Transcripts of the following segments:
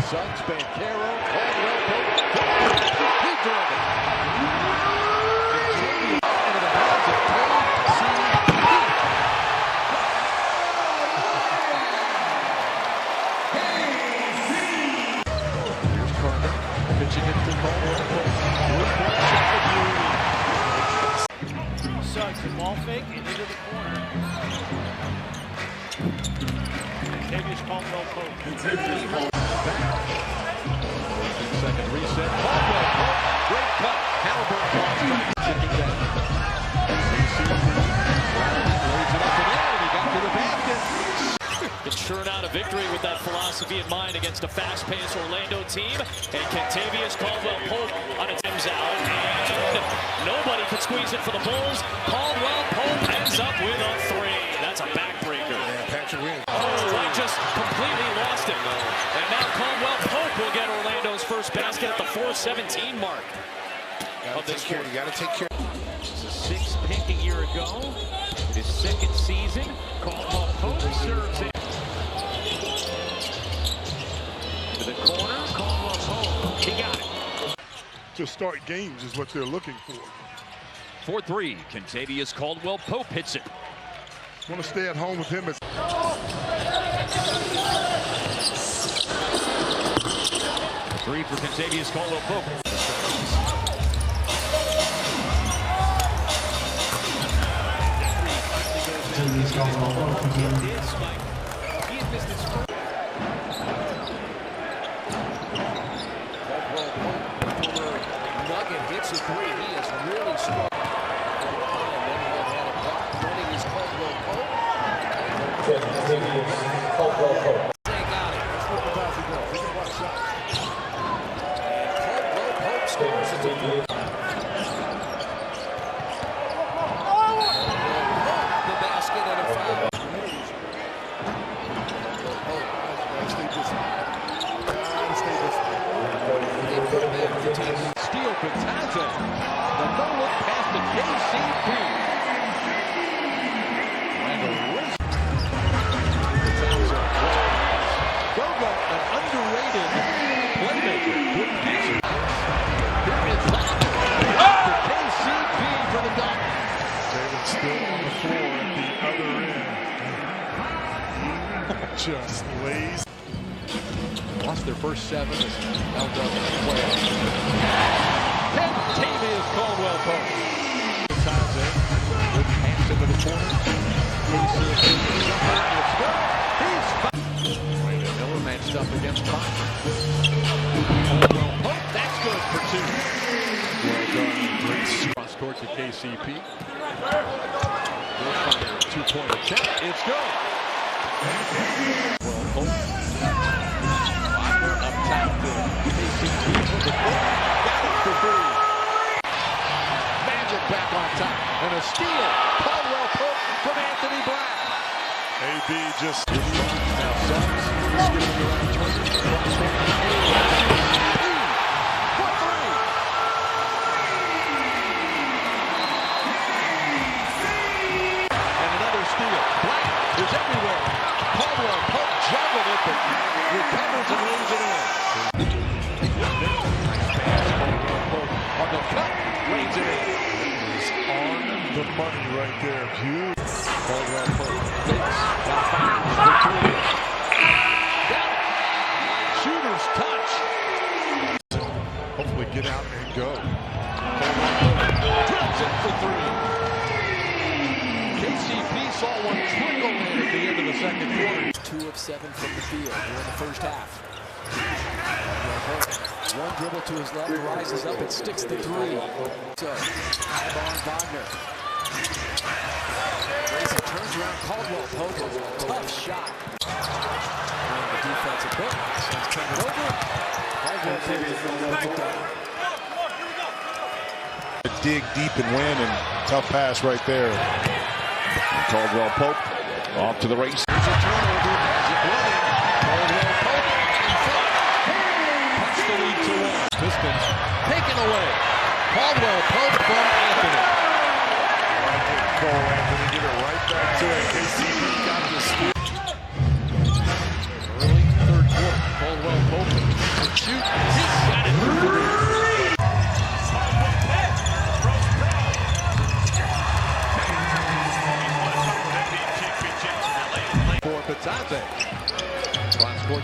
Suggs, Banchero, Caldwell-Pope. He drove it. Into the hands of Here's Carter pitching it to Caldwell-Pope. Suggs, a ball fake and into the corner. Kentavious, Caldwell-Pope. Second reset. Caldwell-Pope. Great cut. Halliburton lays it up and in. He got to the basket. Can churn out a victory with that philosophy in mind against a fast-paced Orlando team. And Kentavious, Caldwell-Pope on its ends out. And nobody could squeeze it for the Bulls. Caldwell-Pope ends up with a three. That's a backbreaker. Yeah, Patrick wins. Oh, I just completely lost it. And now Caldwell-Pope will get Orlando's first basket at the 4:17 mark. You gotta take care. It's a sixth pick a year ago. His second season. Caldwell-Pope serves it to the corner. Caldwell-Pope. He got it. To start games is what they're looking for. 4-3. Kentavious, Caldwell-Pope hits it. Want to stay at home with him. Three for Kentavious, Caldwell-Pope. Nugget hits a three. He is really strong. And then he had a block. Running is Caldwell-Pope. They got it. That's what the basket goes. He can watch shot. And Caldwell-Pope scores it. The basket and a foul. Steal for Townsend. The no-look pass to KCP. Gogo, an underrated playmaker. Good pitcher. Here is Lavin. To KCP for the dunk. David still on the floor at the other end. Just lays. Lost their first seven as now does in the playoffs. Kentavious, Caldwell-Pope. Townsend. Good pass into the corner. KCP. It's good. He's right at Miller matched up against Fox. Caldwell-Pope. That's good for two. Well done. Great cross court to KCP. Two-point attempt. It's good. Caldwell-Pope. Up top to KCP for the foot. Got it for three. Magic back on top. And a steal. Caldwell-Pope from Anthony Black. AB just Now Suggs. Skipping around Turner. For three. And another steal. Black is everywhere. Caldwell-Pope juggled it, but recovers and lays it in. On the cut, lays it in. is on the money right there. Caldwell-Pope fakes. Now fires for three. Got it. Shooter's touch. Hopefully get out and go. Drills it for three. KCP saw one trickle in at the end of the second quarter. 2 of 7 from the field during the first half. One dribble to his left, rises up and sticks the three. So, Ivan Wagner. Grayson turns around, Caldwell-Pope. Tough shot. And the defensive hit. Sends Turner over. Caldwell-Pope. Dig deep and win, and tough pass right there. Caldwell-Pope off to the race. There's a turnover. Magic running. Caldwell-Pope in front. Cuts the lead to 1. Pistons taken away. Caldwell-Pope from Anthony. Anthony get it right back to it. KCP got the steal. Early third quarter. Caldwell-Pope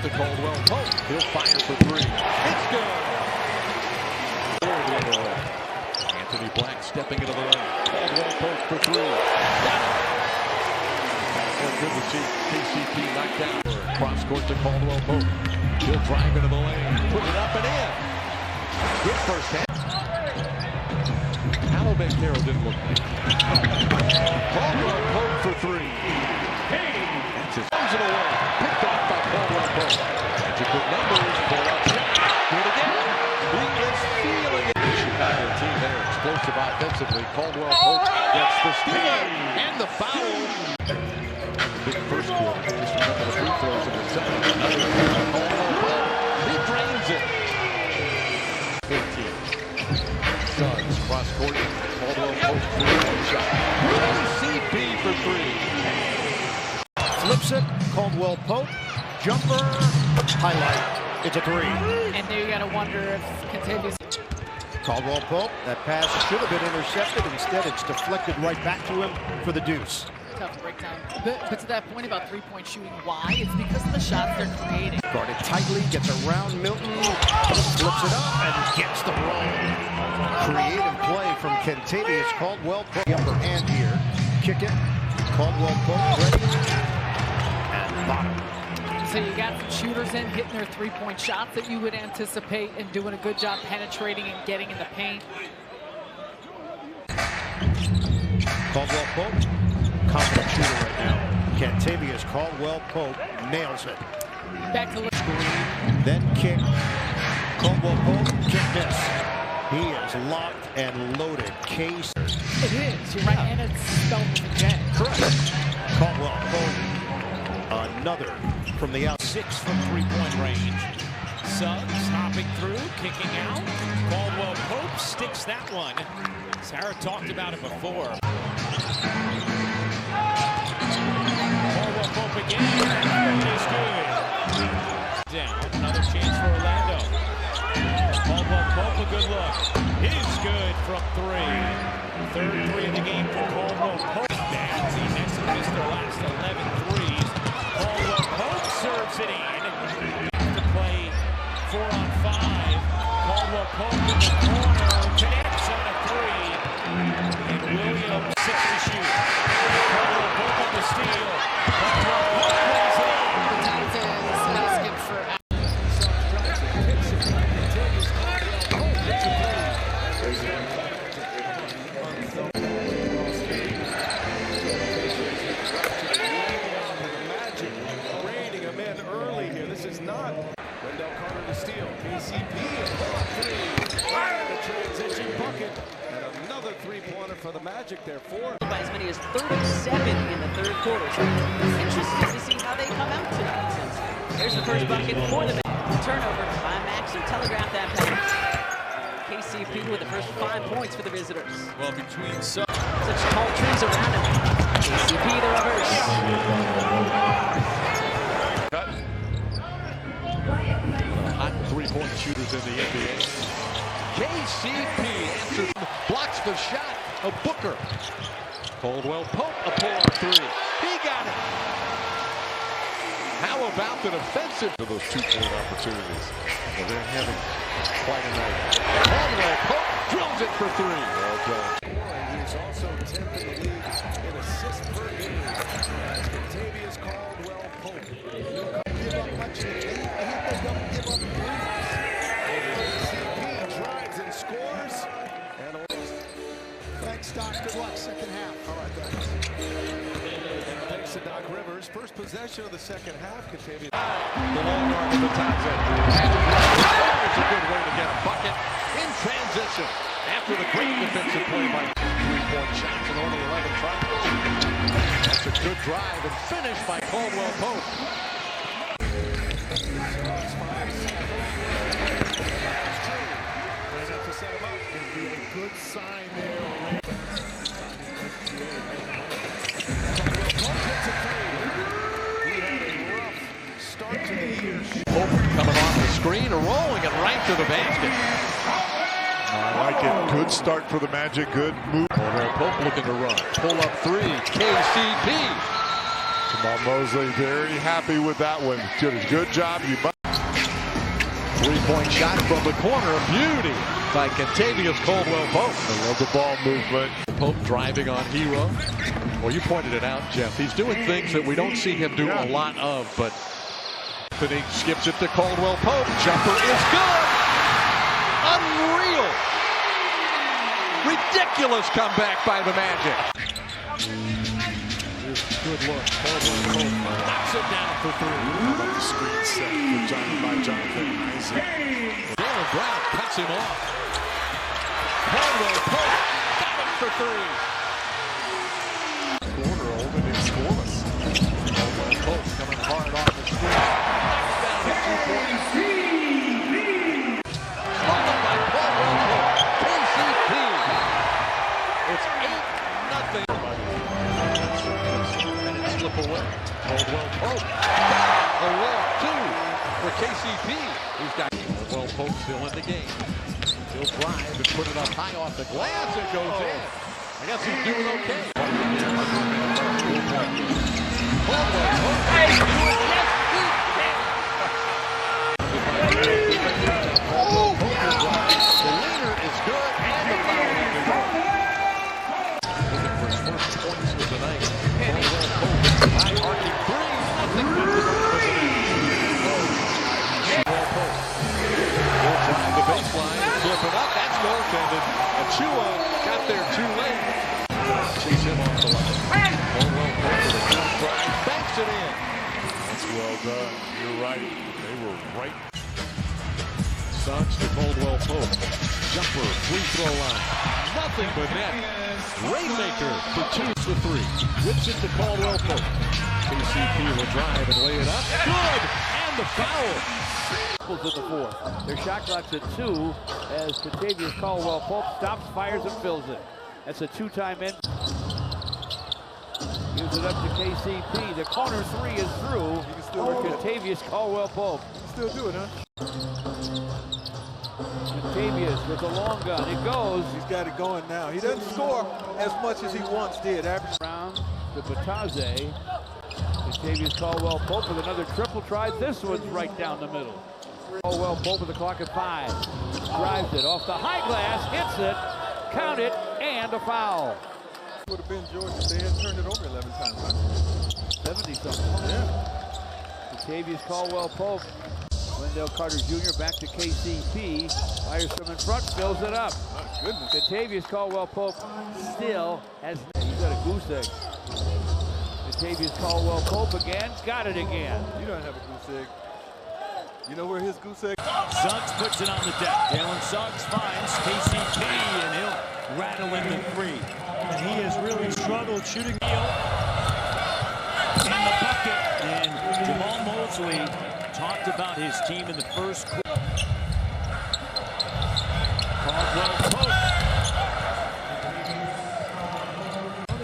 to Caldwell-Pope. He'll fire for three. It's good. Anthony Black stepping into the lane. Caldwell-Pope for three. Got it. Well, good to see KCP knocked down. Cross court to Caldwell-Pope. He'll drive into the lane. Put it up and in. Good first half. Carroll didn't look bad. Caldwell-Pope for three. That's his it away. Picked off by Caldwell-Pope. Magic with numbers. Pull up shot. Do it again. He is feeling it. The Chicago team there explosive offensively. Caldwell-Pope gets the steal and the foul. Big first quarter. Just a couple of free throws in the second. Caldwell-Pope. He drains it. 15. Suggs cross court. Caldwell-Pope three-point shot. KCP for three. Flips it. Caldwell-Pope. Jumper. Highlight. It's a three. And there you got to wonder if Kentavious. Caldwell-Pope. That pass should have been intercepted. Instead, it's deflected right back to him for the deuce. Tough breakdown. But to that point about three-point shooting, why? It's because of the shots they're creating. Guarded tightly. Gets around Milton. Flips it up and gets the roll. Creative play from Kentavious. Caldwell-Pope. Upper hand here. Kick it. Caldwell-Pope ready. And bottom. So you got some shooters in hitting their three-point shots that you would anticipate and doing a good job penetrating and getting in the paint. Caldwell-Pope. Confident shooter right now. Kentavious. Caldwell-Pope nails it. Back to the screen. Then kick. Caldwell-Pope. Kick this. He is locked and loaded. Case. It is. You're right. And it's spelled with a J. Correct. Caldwell-Pope. Another from the out. 6 from three-point range. Suggs hopping through, kicking out. Caldwell-Pope sticks that one. Sarah talked about it before. Caldwell-Pope again. It is good. Down. Another chance for Orlando. Caldwell-Pope, a good look. Is good from three. Third three of the game for Caldwell-Pope. The Nets have missed their last 11 threes. Caldwell-Pope serves it in. To play 4-on-5. Caldwell-Pope in the corner. Connects on a three. And Williams 6 to shoot. Caldwell-Pope on the steal. Caldwell-Pope plays it in. basket for for the Magic there. By as many as 37 in the third quarter. So it's interesting to see how they come out tonight. Since here's the first bucket for the Magic. Turnover by Max who telegraphed that pass. KCP with the first 5 points for the visitors. Well, between such tall trees around him. KCP the reverse. Cut. Hot three-point shooters in the NBA. KCP answers, blocks the shot of Booker. Caldwell-Pope, a pull-up three. He got it. How about the defensive for those 2-point opportunities? Well, they're having quite a night. Caldwell-Pope drills it for three. Well done. He's also 10th in the league in assists per game. Kentavious Caldwell-Pope. He'll give up much. He doesn't give up scores and thanks, Doc. Good luck second half. All right, thanks. Thanks to Doc Rivers. First possession of the second half. Kentavious. The long arm of the Towns end. It's a good way to get a bucket in transition after the great defensive play by 3-point shots and only 11 tries. That's a good drive and finish by Caldwell-Pope. Set him up and be a good sign there. He had a rough start to the year. Pope coming off the screen, rolling it right to the basket. I like it. Good start for the Magic. Good move. Pope looking to run. Pull up three. KCP. Jamal Mosley very happy with that one. Did a good job. Three-point shot from the corner. A beauty by Kentavious Caldwell-Pope. I love the ball movement. Pope driving on Hero. Well, you pointed it out, Jeff. He's doing things that we don't see him do a lot of, but Anthony skips it to Caldwell-Pope. Jumper is good. Unreal. Ridiculous comeback by the Magic. Good look. Caldwell-Pope knocks it down for three. How about the screen set by Jonathan Isaac? Jaylen Brown cuts him off. Caldwell-Pope got him for three. Corner open and scoreless. Caldwell-Pope coming hard off the screen. Knocks down the 2 points. Stolen by Caldwell-Pope. KCP. It's 8-0. Slip away. Caldwell-Pope. A long two for KCP. He's got Caldwell-Pope still in the game. He'll drive and put it up high off the glass. It goes in. I guess he's doing okay. Caldwell-Pope. Yes, he can. Caldwell-Pope is right. The leader is good and the foul is good. Looking for his first points of the night. Caldwell-Pope. High arcing three. Nothing but the Caldwell-Pope. Will drive the baseline. Flip it up. That's goaltended. Achua got there too late. Chase him off the line. Caldwell-Pope with a jump drive. Banks it in. That's well done. You're right. They were right. Suggs to Caldwell-Pope. Jumper. Free throw line. Nothing but net. Rainmaker for 2 for 3. Whips it to Caldwell-Pope. KCP will drive and lay it up. Good! And the foul. To the fourth. Their shot clock's at 2 as Kentavious Caldwell-Pope stops, fires, and fills it. That's a 2-time in. Gives it up to KCP. The corner 3 is through for Kentavious Caldwell-Pope. Still do it, huh? Kentavious with a long gun. It goes. He's got it going now. He doesn't score as much as he once did. Average round to Bataze. Kentavious Caldwell-Pope with another triple try. This one's right down the middle. Caldwell-Pope with the clock at 5. Drives it off the high glass, hits it, count it, and a foul. Would have been George if they had turned it over 11 times. Huh? 70-something. Yeah. Kentavious Caldwell-Pope. Wendell Carter Jr. back to KCP. Fires from in front, fills it up. My goodness. Kentavious Caldwell-Pope still has. He's got a goose egg. Kentavious Caldwell-Pope again, got it again. You don't have a goose egg. You know where his goose egg? Suggs puts it on the deck. Jalen Suggs finds KCP, and he'll rattle in the 3. And he has really struggled shooting. In the bucket, and Jamal Mosley talked about his team in the first quarter. Caldwell-Pope. Well,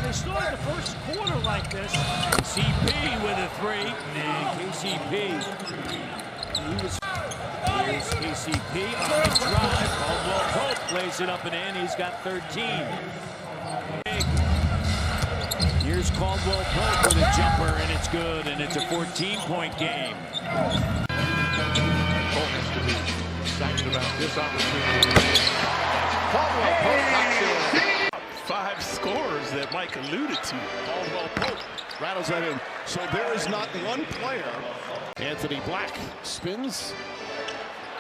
they started the first quarter like this. KCP with a 3, and KCP. Here's KCP on the drive. Caldwell-Pope plays it up and in. He's got 13. Here's Caldwell-Pope with a jumper, and it's good, and it's a 14-point game. Cole has to be excited about this opportunity. Caldwell-Pope knocks it in. 5 scores that Mike alluded to. Caldwell-Pope rattles that in. So there is not one player. Anthony Black spins.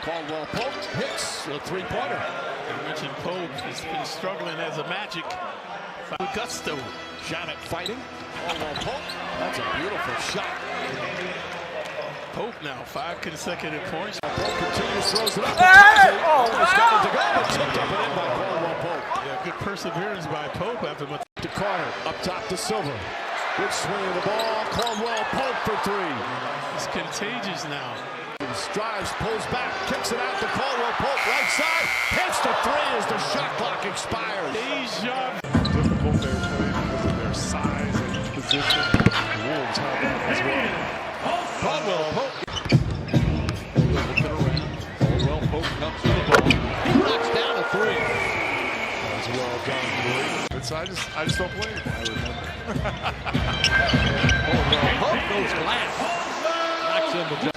Caldwell-Pope hits a 3-pointer. You mentioned Pope. He's been struggling as a Magic. Gusto. Shot at fighting. Caldwell-Pope. That's a beautiful shot. Pope now 5 consecutive points. Pope continues, throws it up. It's got it to go, but tipped up and in by Caldwell-Pope. Yeah, good perseverance by Pope after much. To Carter, up top to Silver. Good swing of the ball. Caldwell-Pope for 3. It's contagious now. Drives, pulls back, kicks it out to Caldwell-Pope, right side, hits the 3 as the shot clock expires. Deja. Difficult their play because of their size and position. The Wolves have that as well. Caldwell-Pope. Looking around. Caldwell-Pope comes to the ball. He knocks down a 3. That's well done, Blake. so I just don't blame him. I remember. Pope goes glass. Knocks in the jump.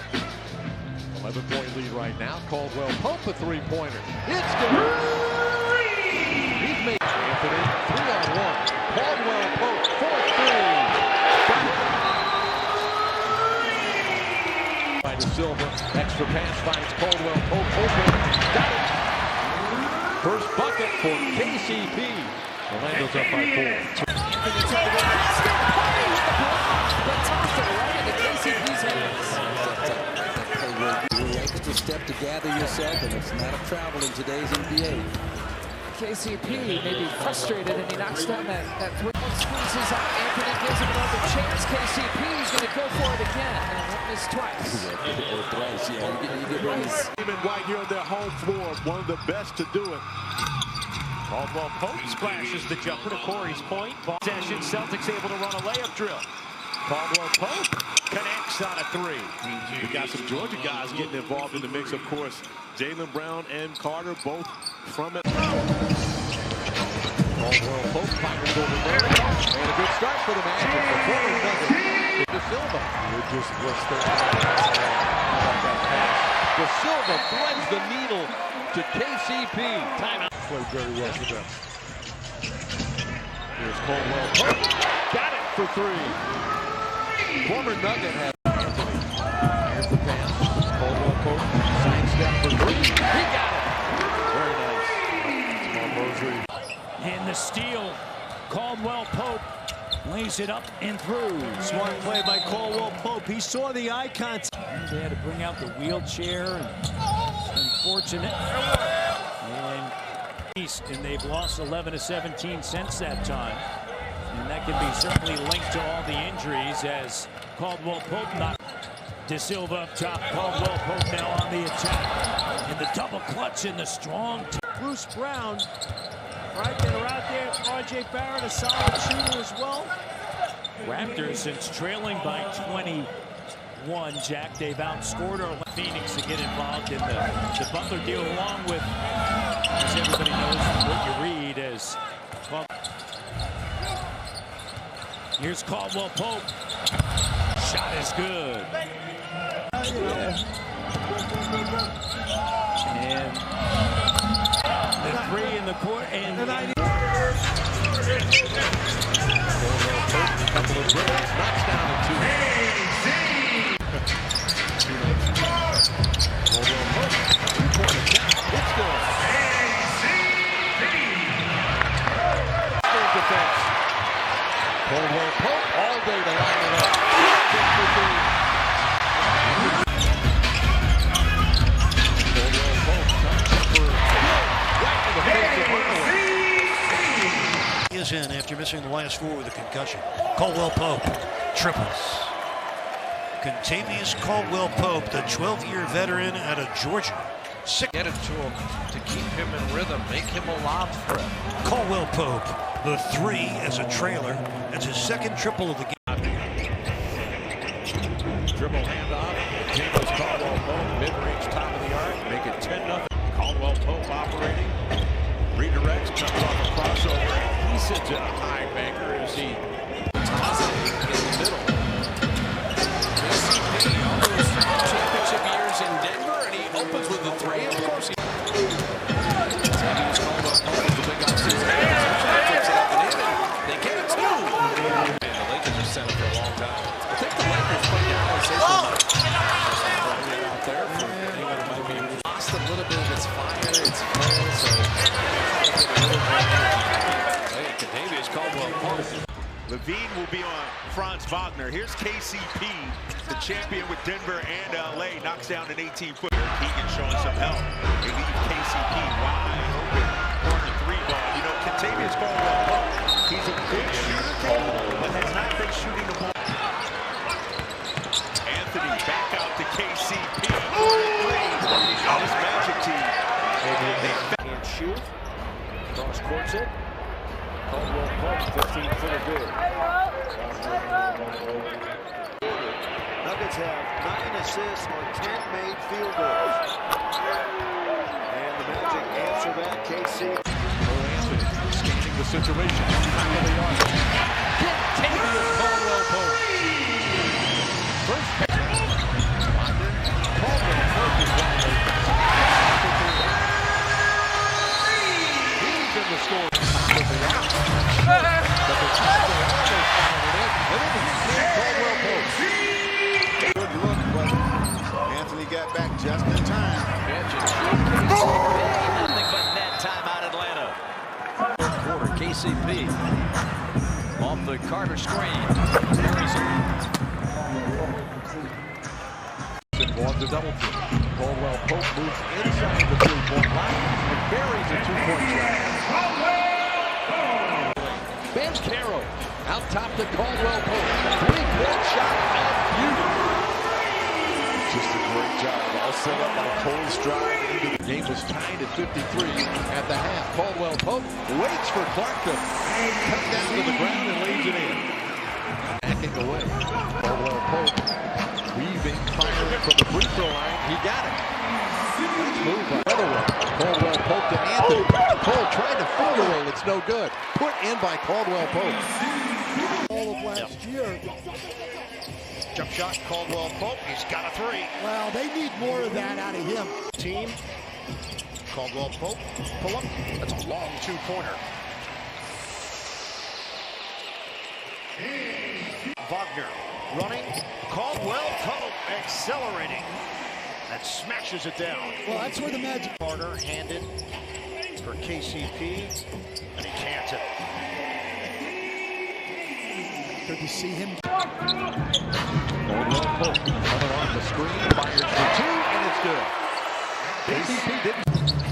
11-point lead right now. Caldwell-Pope a three-pointer. It's good. He's made Anthony 3-on-1. Caldwell-Pope 4-3. By De Silva. Extra pass finds Caldwell-Pope open. Got it. First bucket for KCP. Orlando's up by 4. Extra step to gather yourself, and it's not a travel in today's NBA. KCP may be frustrated, and he knocks down that three. Squeezes out. Anthony gives him another chance. KCP is going to go for it again, and won't miss twice. Or thrice, yeah. You get twice. Even right here on their home floor, one of the best to do it. Caldwell-Pope splashes the jumper to Corey's point. Possession, Celtics able to run a layup drill. Caldwell-Pope connects on a three. We got some Georgia guys getting involved in the mix, of course. Jaylen Brown and Carter both from it. Caldwell-Pope fires over there. And a good start for the Magic. The forward does it. De Silva. It just was there. De Silva threads the needle to KCP. Timeout. Played very well for them. Here's Caldwell-Pope. Got it for three. Former Nugget has Anthony. Here's the pass. Caldwell-Pope. Sidestep for three. He got it. Very nice. And the steal. Caldwell-Pope lays it up and through. Smart play by Caldwell-Pope. He saw the eye contact. They had to bring out the wheelchair. And unfortunate. And they've lost 11 of 17 since that time. And that can be certainly linked to all the injuries as Caldwell-Pope knocked De Silva up top. Caldwell-Pope now on the attack. And the double clutch in the strong. Bruce Brown, right, that are out there. R.J. Barrett, a solid shooter as well. Raptors, since trailing by 21, Jack, they've outscored our Phoenix to get involved in the Butler deal, along with, as everybody knows, what you read as. Here's Caldwell-Pope. Shot is good. And the three in the court. And Caldwell-Pope, couple of dribbles, knocks down a two. Caldwell-Pope, three-point attempt. It's good. Good defense. Caldwell-Pope all day to line it up. Caldwell-Pope comes for right to the face of Hardaway. He is in after missing the last four with a concussion. Caldwell-Pope triples. Kentavious Caldwell-Pope, the 12-year veteran out of Georgia. Get it to him to keep him in rhythm, make him a lob threat. Caldwell-Pope, the three as a trailer. That's his second triple of the game. Dribble handoff. James Caldwell-Pope, mid-range, top of the arc. Make it 10-0. Caldwell-Pope operating. Redirects, comes off a crossover. He sits in a high banker as he tosses it in the middle. All those championship years in Denver, and he opens with the three. Of course, he Kentavious Caldwell-Pope with the big offseason. They get it too. And the Lakers have set up for a long time. I think the Lakers put down a out there for anyone who might be lost a little bit of its fire, its flow. So Kentavious Caldwell-Pope. Levine will be on Franz Wagner. Here's KCP, the champion with Denver and LA, knocks down an 18-footer. Keegan showing some help. They leave KCP wide open corner three ball. You know, Kentavious Caldwell-Pope, he's a good shooter, but has not been shooting the ball. Anthony back out to KCP. On his Magic team. Can't shoot. Cross courts it. Caldwell-Pope, 15-footer good. Nuggets have 9 assists on 10 made field goals. And the Magic answer that. KC. Anthony standing the situation. Back of the arc. Kentavious Caldwell-Pope. First pass. Caldwell-Pope is wide open. He's in the score. Top of the arc. But the top of the arc is found it in. And it is Caldwell-Pope. Good look, but Anthony got back just in time. Nothing but net timeout Atlanta. Third quarter, KCP off the Carter screen. Wants a double team. Caldwell-Pope moves inside the three-point line and buries a two-point shot. Caro out top to Caldwell-Pope. Three-point shot of beauty. Just a great job. All set up on a cold stride. The game was tied at 53 at the half. Caldwell-Pope waits for Clark to cut down to the ground and lays it in. Backing away. Caldwell-Pope weaving, firing from the free throw line. He got it. Nice move by Otherway. Caldwell-Pope to Anthony. Cole trying to finger roll. It's no good. Put in by Caldwell-Pope. All of last year. Jump shot, Caldwell-Pope. He's got a three. Well, they need more of that out of him. Team. Caldwell-Pope. Pull up. That's a long two-pointer. Wagner running. Caldwell-Pope accelerating. And smashes it down. Well, that's where the magic. Carter handed for KCP. And he cans it. Good to see him. Caldwell-Pope coming off the screen, fires for two, and it's good. KCP didn't.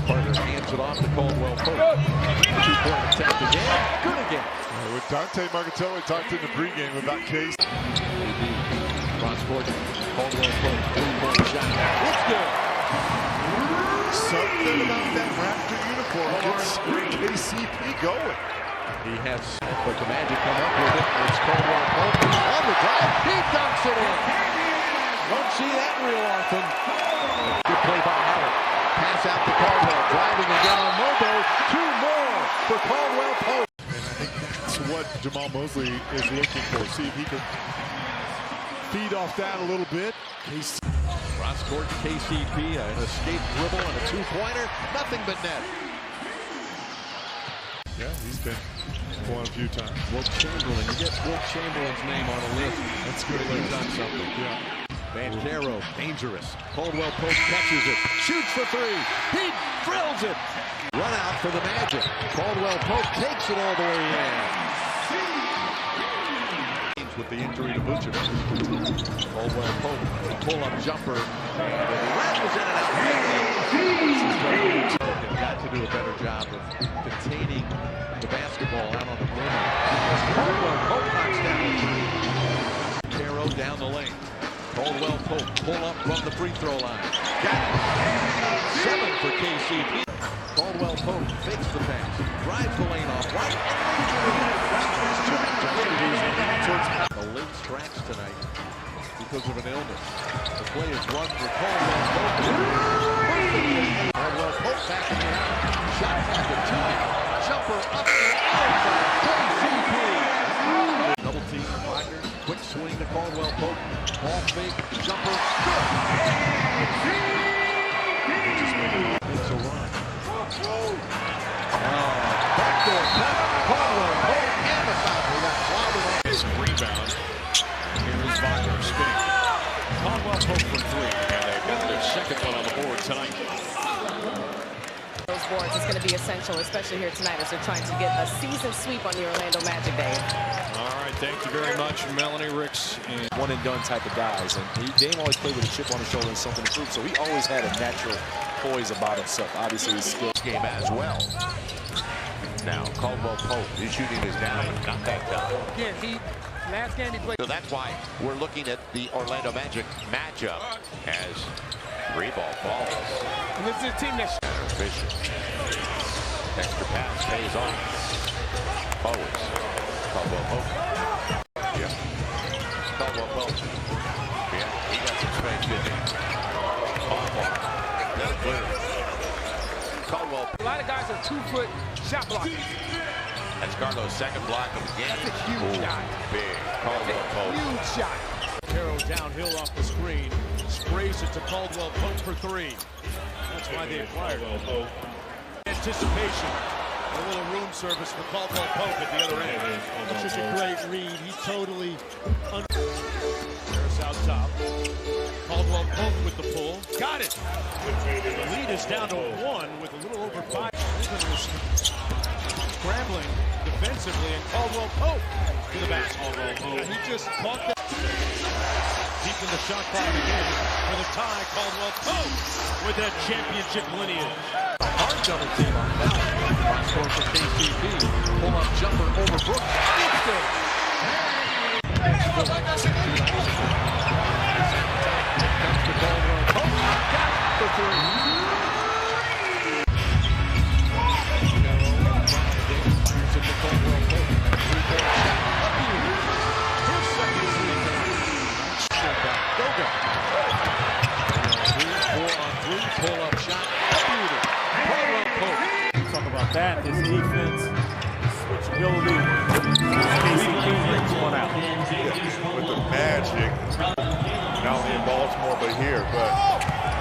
Carter hands it off to Caldwell-Pope. Two-point attempt again. Good again. With Dante Marcatelli talked in the pregame about Case. Cross-court, Caldwell-Pope, three-point shot. It's good. Something about that Raptor uniform gets KCP going. He has, but the Magic come up with it. It's Caldwell-Pope on the drive. He dunks it in. Don't see that real often. Good play by Howard. Pass out to Caldwell. Driving again on Mobo. Two more for Caldwell-Pope. And I think that's what Jamal Mosley is looking for. See if he can feed off that a little bit. Cross-court KCP, an escape dribble and a two-pointer. Nothing but net. Yeah, he's been one a few times. Wilt Chamberlain, you get Wilt Chamberlain's name on a list. That's good. They've done something. Yeah. Caro, dangerous. Caldwell-Pope catches it, shoots for three. He drills it. Run out for the Magic. Caldwell-Pope takes it all the way in. With the injury to Vucevic. Caldwell-Pope, pull-up jumper. And it rattles in and out. They've got to do a better job of containing the basketball out on the perimeter. Caldwell-Pope knocks down. Caro down the lane. Caldwell-Pope, pull up from the free throw line. Got it. 7 for KCP. Caldwell-Pope fakes the pass. Drives the lane off right. The late scratch tonight because of an illness. The play is run for Caldwell-Pope. Caldwell-Pope back in the air. Shot at the time. Jumper up and out by KCP. Double team Wagner. Quick swing to Caldwell-Pope. Ball fake. Jumper. It's a run. Backdoor cut. Caldwell-Pope and the foul. We got clouded on his rebound. Here is Wagner spinning. Caldwell-Pope for three. And they've got their second one on the board tonight. Those boards is going to be essential, especially here tonight as they're trying to get a season sweep on the Orlando Magic, Dave. All right, thank you very much, Melanie Ricks. And one-and-done type of guys. And Dame always played with a chip on his shoulder and something to prove, so he always had a natural poise about himself. Obviously, his skill game as well. Now, Caldwell-Pope, his shooting is down, but not that down. Yeah, last game he played. So that's why we're looking at the Orlando Magic matchup as three ball falls. And this is a team that's efficient. Extra pass pays off. Forwards. Caldwell-Pope. Yeah. Caldwell-Pope. Yeah, he got some space, didn't he? Caldwell. a lot of guys are 2-foot shot blockers. That's Carlo's second block of the game. That's a huge shot. Big. Caldwell-Pope. Huge shot. Carroll downhill off the screen. Sprays it to Caldwell-Pope for three. That's why they acquired him. Anticipation. A little room service for Caldwell-Pope at the other end. That's just a great read. He totally... Harris out top. Caldwell-Pope with the pull. Got it. The lead is down to 1 with a little over 5. Scrambling defensively, and Caldwell-Pope to the basket. And he just caught that deep in the shot clock again for the tie. Caldwell-Pope with that championship lineage. Hard double team on that. Box score for KCP. Pull up jumper over Brooks. It's good. Comes to Caldwell-Pope. Got it for three. Pull-up shot. Caldwell-Pope. Talk about that. His defense, switchability. KCP brings one out. With the magic, not only in Baltimore, but here. But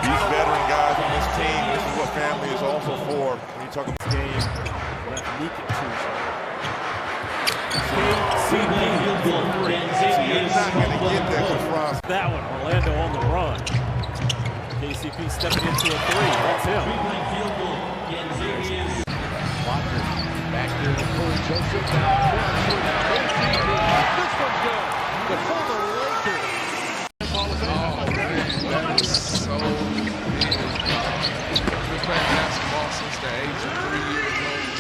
these veteran guys on this team, this is what family is also for. When you talk about this game, KCP not going to get that one. Orlando on the run. KCP stepping into a three. That's him. Walker back there to Corey Joseph. This one's good. The former Lakers. That is so big. Been playing basketball since the age of 3 years old.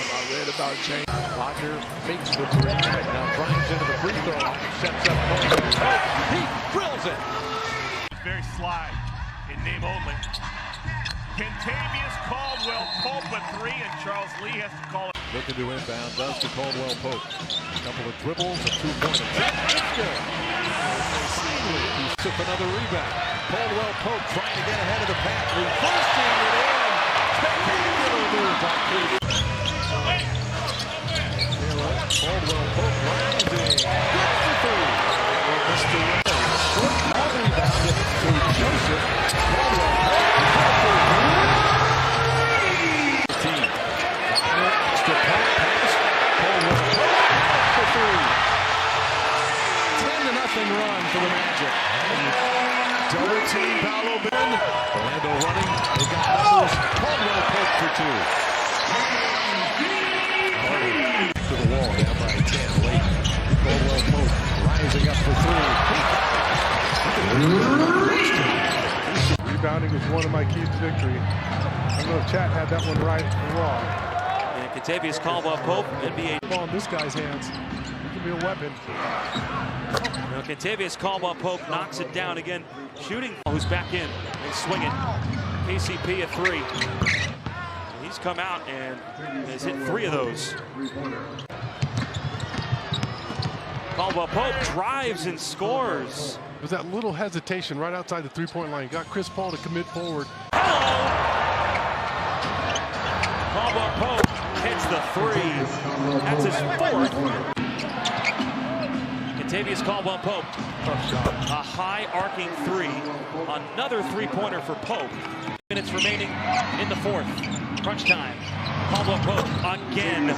I read about James. Walker fakes the three. Now drives into the free throw. Sets up Caldwell-Pope. He drills it. Very sly in name only. Kentavious Caldwell-Pope a three, and Charles Lee has to call it. Looking to inbound, does to Caldwell-Pope. A couple of dribbles, a two-point attempt. It's good. He took another rebound. Caldwell-Pope trying to get ahead of the pack. Reversing it in. Spectacular move by Keith. Caldwell-Pope rising. Good for three. Mr. Rebounded to Joseph. Caldwell-Pope. Extra pass. Caldwell-Pope for three. 10-0 run for the Magic. Double team Paolo Ben. Orlando running. They got numbers. Caldwell-Pope for two. To the wall. Down by 10 late. Caldwell-Pope rising up for three. Rebounding is one of my keys to victory. I don't know if Chat had that one right or wrong. And Kentavious Caldwell-Pope, NBA ball in this guy's hands. He can be a weapon. Now Kentavious Caldwell-Pope knocks it down again. Shooting, who's back in and swinging. KCP at three. He's come out and has hit 3 of those. Caldwell-Pope drives and scores. There's that little hesitation right outside the three-point line. Got Chris Paul to commit forward. Caldwell-Pope hits the three. That's his 4th. Kentavious Caldwell-Pope. A high arcing three. Another three-pointer for Pope. Minutes remaining in the 4th. Crunch time. Caldwell-Pope again.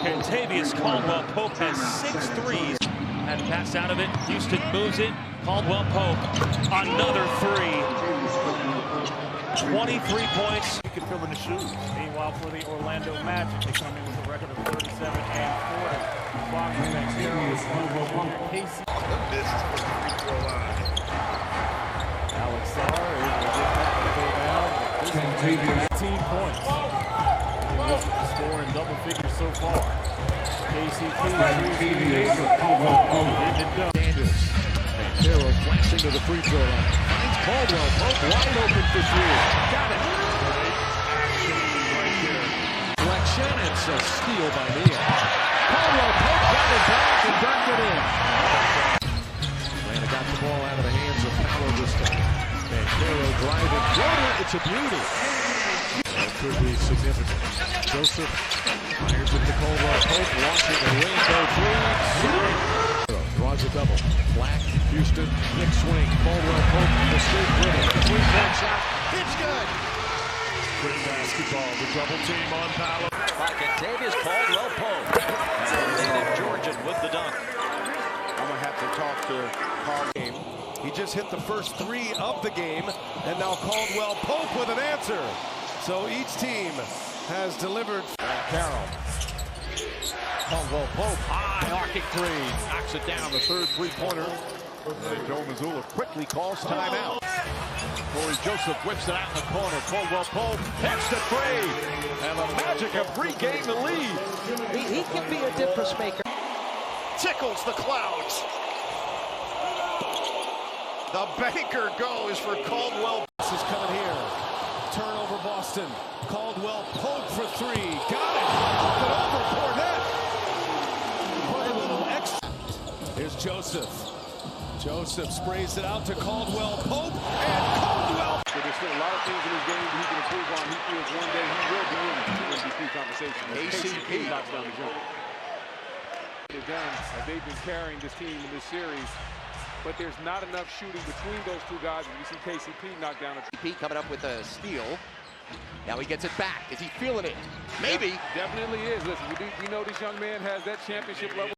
Kentavious Caldwell-Pope has 6 threes. Had to pass out of it. Houston moves it. Caldwell-Pope, another three. 23 points. You can fill in the shoes. Meanwhile, for the Orlando Magic, they come in with a record of 37 and 40. Fox makes Casey. This is for the free throw line. Alex Sarr is going to get back to go down. 18 points. He score in double figures so far. KCP Daniels. Carroll flashing to the free throw line. Finds Caldwell-Pope wide open for three. Got it. Right there. Flexion. It's a steal by Mia. Caldwell-Pope got it back and dunked it in. Atlanta got the ball out of the hands of Paolo this time. And Carroll driving. Floater. It's a beauty. could be significant. Joseph fires it to Caldwell-Pope, launching a rainbow three. Draws a double. Black, Houston, quick swing. Caldwell-Pope, mistake driven. Three-point shot. It's good. Quick basketball. The double team on Powell. By Kentavious Caldwell-Pope. And native Georgian with the dunk. I'm going to have to talk to Carl. He just hit the first three of the game, and now Caldwell-Pope with an answer. So each team has delivered. Carroll. Caldwell-Pope, high arcing three. Knocks it down, the third three-pointer. Joe Mazzulla quickly calls timeout. Corey Joseph whips it out in the corner. Caldwell-Pope hits the three. And the Magic have regained the lead. He can be a difference maker. Tickles the clouds. The banker goes for Caldwell. This is coming here. Turnover Boston. Caldwell-Pope for three. Got it. Up and over Cornette. Put a little extra. Here's Joseph. Joseph sprays it out to Caldwell-Pope. And Caldwell. So there's still a lot of things in his game that he can improve on. He feels one day he will be in the MVP conversation. KCP knocks down the jump. They've done as they've been carrying this team in this series. But there's not enough shooting between those two guys. You see KCP knock down a KCP coming up with a steal. Now he gets it back. Is he feeling it? Maybe. Definitely is. Listen, we know this young man has that championship level.